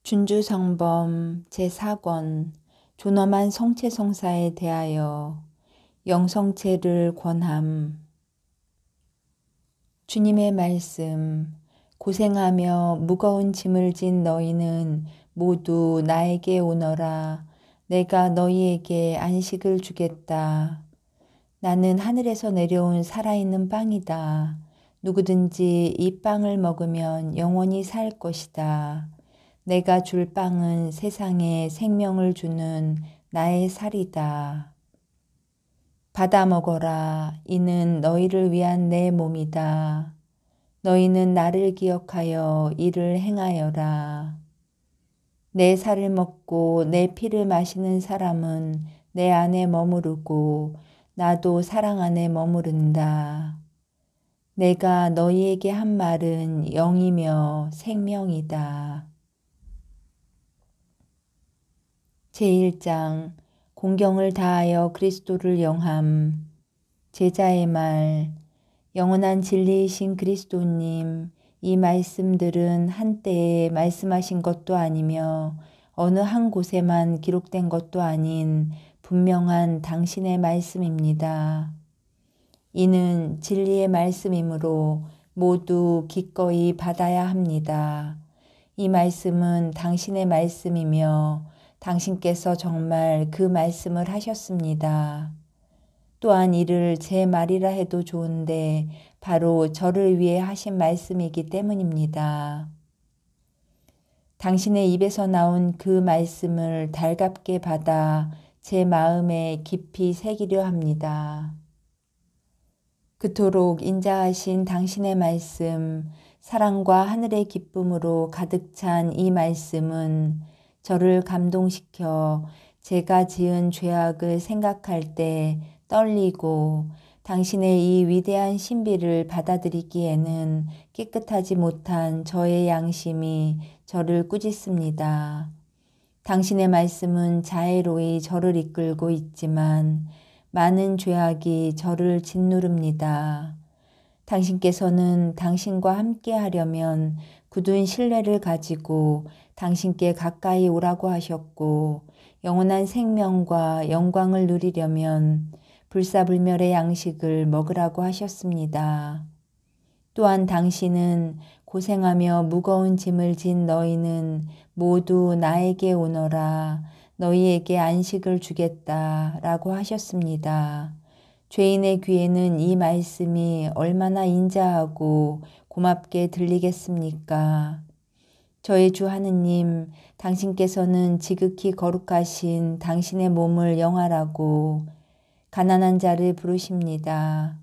준주성범 제4권 존엄한 성체성사에 대하여 영성체를 권함. 주님의 말씀. 고생하며 무거운 짐을 진 너희는 모두 나에게 오너라. 내가 너희에게 안식을 주겠다. 나는 하늘에서 내려온 살아있는 빵이다. 누구든지 이 빵을 먹으면 영원히 살 것이다. 내가 줄 빵은 세상에 생명을 주는 나의 살이다. 받아 먹어라. 이는 너희를 위한 내 몸이다. 너희는 나를 기억하여 이를 행하여라. 내 살을 먹고 내 피를 마시는 사람은 내 안에 머무르고 나도 사랑 안에 머무른다. 내가 너희에게 한 말은 영이며 생명이다. 제1장 공경을 다하여 그리스도를 영함. 제자의 말. 영원한 진리이신 그리스도님, 이 말씀들은 한때에 말씀하신 것도 아니며 어느 한 곳에만 기록된 것도 아닌 분명한 당신의 말씀입니다. 이는 진리의 말씀이므로 모두 기꺼이 받아야 합니다. 이 말씀은 당신의 말씀이며 당신께서 정말 그 말씀을 하셨습니다. 또한 이를 제 말이라 해도 좋은데 바로 저를 위해 하신 말씀이기 때문입니다. 당신의 입에서 나온 그 말씀을 달갑게 받아 제 마음에 깊이 새기려 합니다. 그토록 인자하신 당신의 말씀, 사랑과 하늘의 기쁨으로 가득 찬 이 말씀은 저를 감동시켜 제가 지은 죄악을 생각할 때 떨리고 당신의 이 위대한 신비를 받아들이기에는 깨끗하지 못한 저의 양심이 저를 꾸짖습니다. 당신의 말씀은 자애로이 저를 이끌고 있지만 많은 죄악이 저를 짓누릅니다. 당신께서는 당신과 함께 하려면 굳은 신뢰를 가지고 당신께 가까이 오라고 하셨고 영원한 생명과 영광을 누리려면 불사불멸의 양식을 먹으라고 하셨습니다. 또한 당신은 고생하며 무거운 짐을 진 너희는 모두 나에게 오너라. 너희에게 안식을 주겠다 라고 하셨습니다. 죄인의 귀에는 이 말씀이 얼마나 인자하고 고맙게 들리겠습니까? 저의 주 하느님, 당신께서는 지극히 거룩하신 당신의 몸을 영화라고 가난한 자를 부르십니다.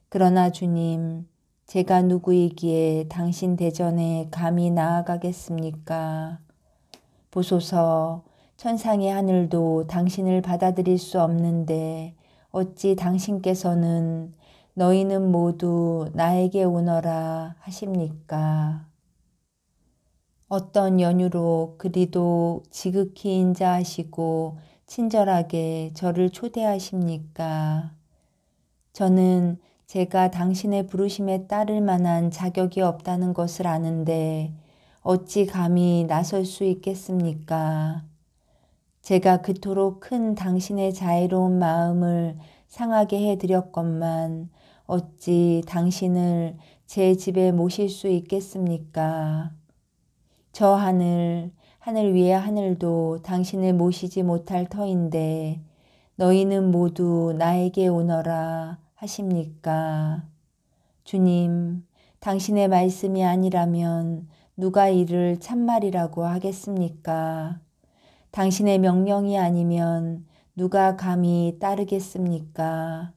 그러나 주님, 제가 누구이기에 당신 대전에 감히 나아가겠습니까? 보소서, 천상의 하늘도 당신을 받아들일 수 없는데 어찌 당신께서는 너희는 모두 나에게 오너라 하십니까? 어떤 연유로 그리도 지극히 인자하시고 친절하게 저를 초대하십니까? 저는 제가 당신의 부르심에 따를 만한 자격이 없다는 것을 아는데 어찌 감히 나설 수 있겠습니까? 제가 그토록 큰 당신의 자애로운 마음을 상하게 해드렸건만 어찌 당신을 제 집에 모실 수 있겠습니까? 저 하늘 위의 하늘도 당신을 모시지 못할 터인데 너희는 모두 나에게 오너라 하십니까? 주님, 당신의 말씀이 아니라면 누가 이를 참말이라고 하겠습니까? 당신의 명령이 아니면 누가 감히 따르겠습니까?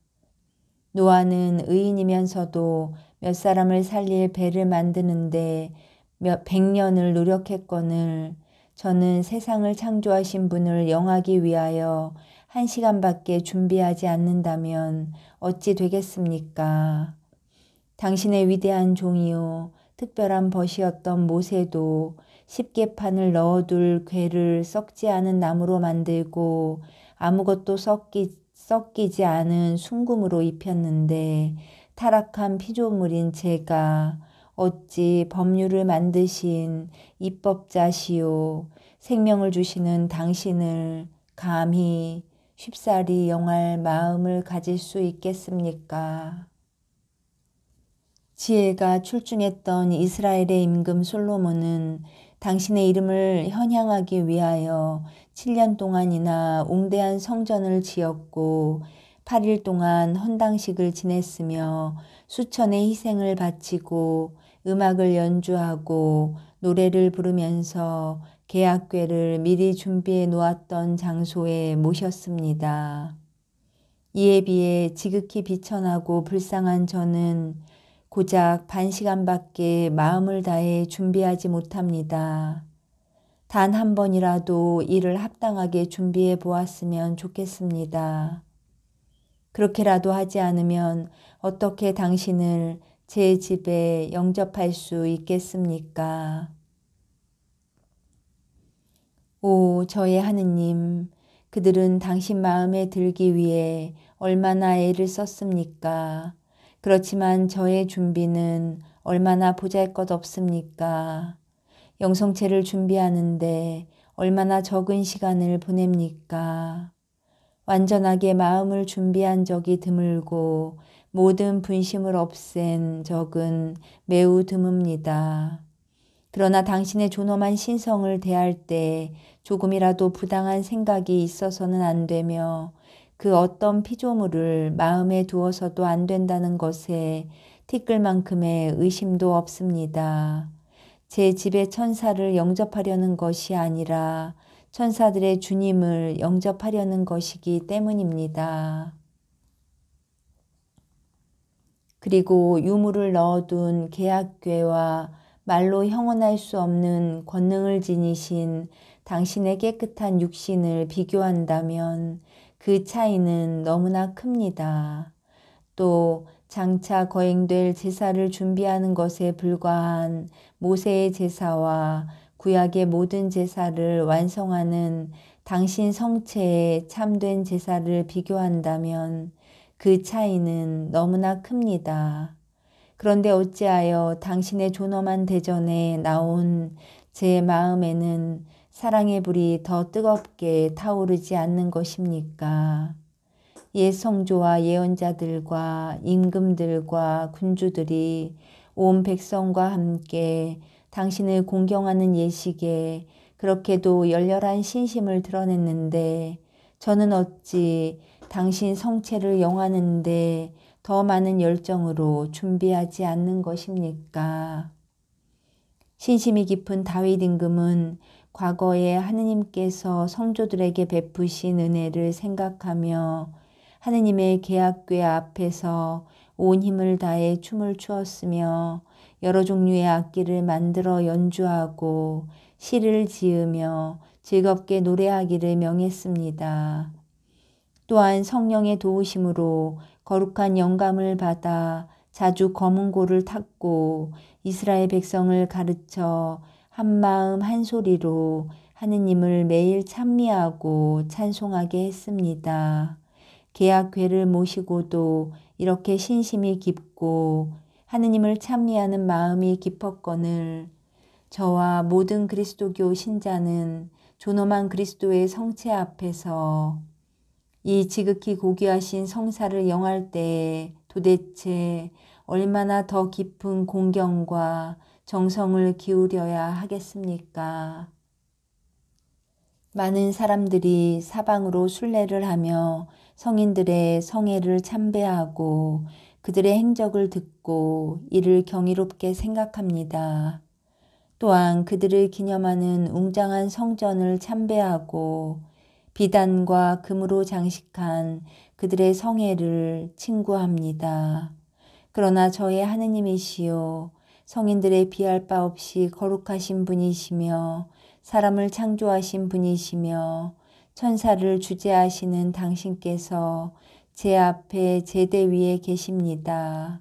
노아는 의인이면서도 몇 사람을 살릴 배를 만드는데 몇 100년을 노력했거늘 저는 세상을 창조하신 분을 영하기 위하여 1시간밖에 준비하지 않는다면 어찌 되겠습니까? 당신의 위대한 종이요 특별한 벗이었던 모세도 십계판을 넣어둘 궤를 썩지 않은 나무로 만들고 아무것도 썩기지 않은 순금으로 입혔는데 타락한 피조물인 제가 어찌 법률을 만드신 입법자시오 생명을 주시는 당신을 감히 쉽사리 영할 마음을 가질 수 있겠습니까? 지혜가 출중했던 이스라엘의 임금 솔로몬은 당신의 이름을 현향하기 위하여 7년 동안이나 웅대한 성전을 지었고 8일 동안 헌당식을 지냈으며 수천의 희생을 바치고 음악을 연주하고 노래를 부르면서 계약궤를 미리 준비해 놓았던 장소에 모셨습니다. 이에 비해 지극히 비천하고 불쌍한 저는 고작 반시간밖에 마음을 다해 준비하지 못합니다. 단 한 번이라도 이를 합당하게 준비해 보았으면 좋겠습니다. 그렇게라도 하지 않으면 어떻게 당신을 제 집에 영접할 수 있겠습니까? 오, 저의 하느님, 그들은 당신 마음에 들기 위해 얼마나 애를 썼습니까? 그렇지만 저의 준비는 얼마나 보잘것없습니까? 영성체를 준비하는데 얼마나 적은 시간을 보냅니까? 완전하게 마음을 준비한 적이 드물고 모든 분심을 없앤 적은 매우 드뭅니다. 그러나 당신의 존엄한 신성을 대할 때 조금이라도 부당한 생각이 있어서는 안 되며 그 어떤 피조물을 마음에 두어서도 안 된다는 것에 티끌만큼의 의심도 없습니다. 제 집의 천사를 영접하려는 것이 아니라 천사들의 주님을 영접하려는 것이기 때문입니다. 그리고 유물을 넣어둔 계약궤와 말로 형언할 수 없는 권능을 지니신 당신의 깨끗한 육신을 비교한다면 그 차이는 너무나 큽니다. 또 장차 거행될 제사를 준비하는 것에 불과한 모세의 제사와 구약의 모든 제사를 완성하는 당신 성체의 참된 제사를 비교한다면 그 차이는 너무나 큽니다. 그런데 어찌하여 당신의 존엄한 대전에 나온 제 마음에는 사랑의 불이 더 뜨겁게 타오르지 않는 것입니까? 옛 성조와 예언자들과 임금들과 군주들이 온 백성과 함께 당신을 공경하는 예식에 그렇게도 열렬한 신심을 드러냈는데 저는 어찌 당신 성체를 영하는데 더 많은 열정으로 준비하지 않는 것입니까? 신심이 깊은 다윗 임금은 과거에 하느님께서 성조들에게 베푸신 은혜를 생각하며 하느님의 계약궤 앞에서 온 힘을 다해 춤을 추었으며 여러 종류의 악기를 만들어 연주하고 시를 지으며 즐겁게 노래하기를 명했습니다. 또한 성령의 도우심으로 거룩한 영감을 받아 자주 검은 고를 탔고 이스라엘 백성을 가르쳐 한마음 한소리로 하느님을 매일 찬미하고 찬송하게 했습니다. 계약궤를 모시고도 이렇게 신심이 깊고 하느님을 찬미하는 마음이 깊었거늘 저와 모든 그리스도교 신자는 존엄한 그리스도의 성체 앞에서 이 지극히 고귀하신 성사를 영할 때에 도대체 얼마나 더 깊은 공경과 정성을 기울여야 하겠습니까? 많은 사람들이 사방으로 순례를 하며 성인들의 성애를 참배하고 그들의 행적을 듣고 이를 경이롭게 생각합니다. 또한 그들을 기념하는 웅장한 성전을 참배하고 비단과 금으로 장식한 그들의 성애를 친구합니다. 그러나 저의 하느님이시요 성인들의 비할 바 없이 거룩하신 분이시며 사람을 창조하신 분이시며 천사를 주재하시는 당신께서 제 앞에 제대 위에 계십니다.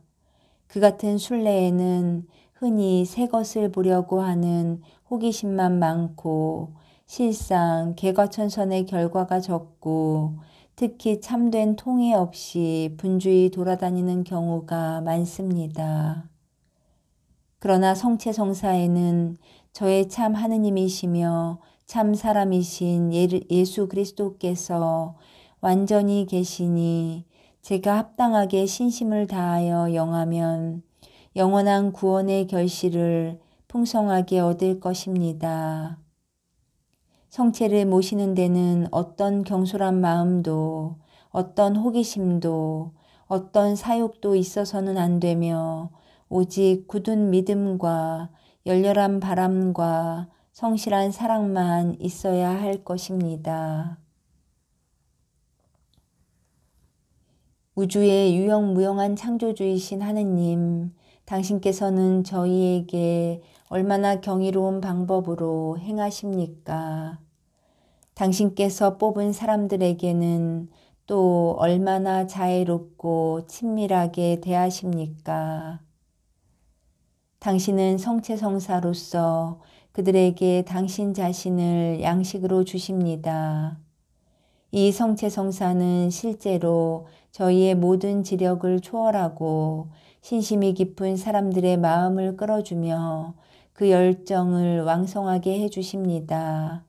그 같은 순례에는 흔히 새 것을 보려고 하는 호기심만 많고 실상 개과천선의 결과가 적고 특히 참된 통해 없이 분주히 돌아다니는 경우가 많습니다. 그러나 성체성사에는 저의 참 하느님이시며 참 사람이신 예수 그리스도께서 완전히 계시니 제가 합당하게 신심을 다하여 영하면 영원한 구원의 결실을 풍성하게 얻을 것입니다. 성체를 모시는 데는 어떤 경솔한 마음도 어떤 호기심도 어떤 사욕도 있어서는 안 되며 오직 굳은 믿음과 열렬한 바람과 성실한 사랑만 있어야 할 것입니다. 우주의 유형무형한 창조주이신 하느님, 당신께서는 저희에게 얼마나 경이로운 방법으로 행하십니까? 당신께서 뽑은 사람들에게는 또 얼마나 자애롭고 친밀하게 대하십니까? 당신은 성체성사로서 그들에게 당신 자신을 양식으로 주십니다. 이 성체성사는 실제로 저희의 모든 지력을 초월하고 신심이 깊은 사람들의 마음을 끌어주며 그 열정을 왕성하게 해주십니다.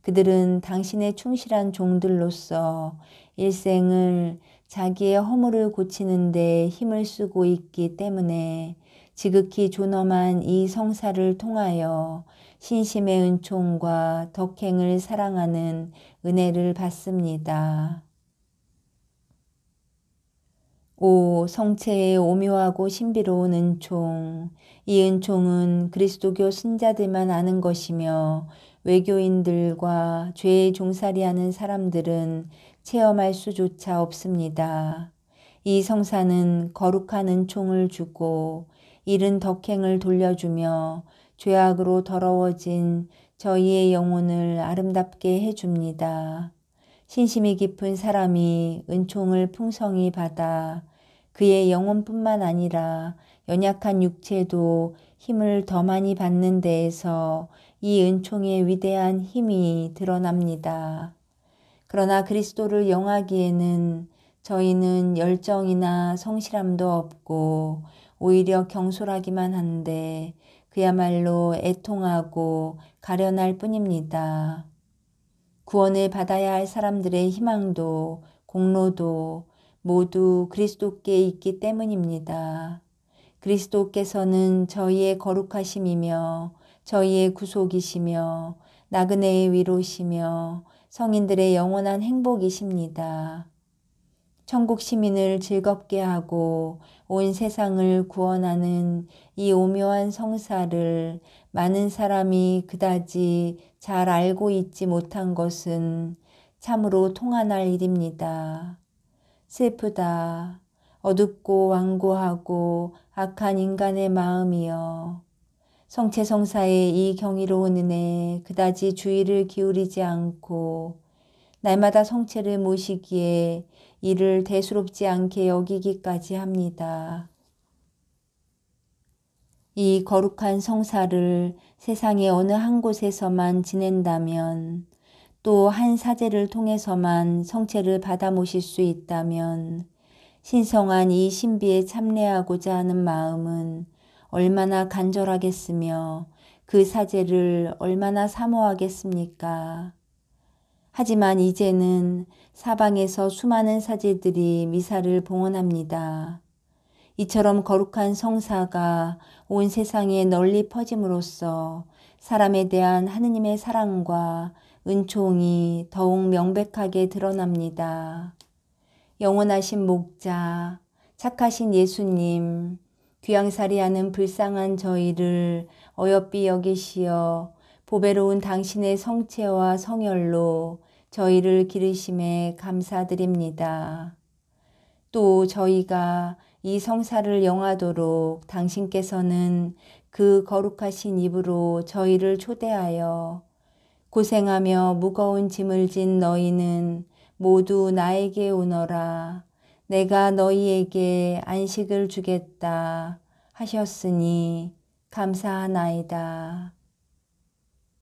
그들은 당신의 충실한 종들로서 일생을 자기의 허물을 고치는 데 힘을 쓰고 있기 때문에 지극히 존엄한 이 성사를 통하여 신심의 은총과 덕행을 사랑하는 은혜를 받습니다. 오 성체의 오묘하고 신비로운 은총, 이 은총은 그리스도교 신자들만 아는 것이며 외교인들과 죄의 종살이하는 사람들은 체험할 수조차 없습니다. 이 성사는 거룩한 은총을 주고 이른 덕행을 돌려주며 죄악으로 더러워진 저희의 영혼을 아름답게 해줍니다. 신심이 깊은 사람이 은총을 풍성히 받아 그의 영혼뿐만 아니라 연약한 육체도 힘을 더 많이 받는 데에서 이 은총의 위대한 힘이 드러납니다. 그러나 그리스도를 영하기에는 저희는 열정이나 성실함도 없고 오히려 경솔하기만 한데 그야말로 애통하고 가련할 뿐입니다. 구원을 받아야 할 사람들의 희망도 공로도 모두 그리스도께 있기 때문입니다. 그리스도께서는 저희의 거룩하심이며 저희의 구속이시며 나그네의 위로시며 성인들의 영원한 행복이십니다. 천국 시민을 즐겁게 하고 온 세상을 구원하는 이 오묘한 성사를 많은 사람이 그다지 잘 알고 있지 못한 것은 참으로 통한할 일입니다. 슬프다. 어둡고 완고하고 악한 인간의 마음이여. 성체성사의 이 경이로운 은혜에 그다지 주의를 기울이지 않고 날마다 성체를 모시기에 이를 대수롭지 않게 여기기까지 합니다. 이 거룩한 성사를 세상의 어느 한 곳에서만 지낸다면 또 한 사제를 통해서만 성체를 받아 모실 수 있다면 신성한 이 신비에 참례하고자 하는 마음은 얼마나 간절하겠으며 그 사제를 얼마나 사모하겠습니까? 하지만 이제는 사방에서 수많은 사제들이 미사를 봉헌합니다. 이처럼 거룩한 성사가 온 세상에 널리 퍼짐으로써 사람에 대한 하느님의 사랑과 은총이 더욱 명백하게 드러납니다. 영원하신 목자, 착하신 예수님, 귀양살이하는 불쌍한 저희를 어여삐 여기시어 보배로운 당신의 성체와 성혈로 저희를 기르심에 감사드립니다. 또 저희가 이 성사를 영하도록 당신께서는 그 거룩하신 입으로 저희를 초대하여 고생하며 무거운 짐을 진 너희는 모두 나에게 오너라. 내가 너희에게 안식을 주겠다 하셨으니 감사하나이다.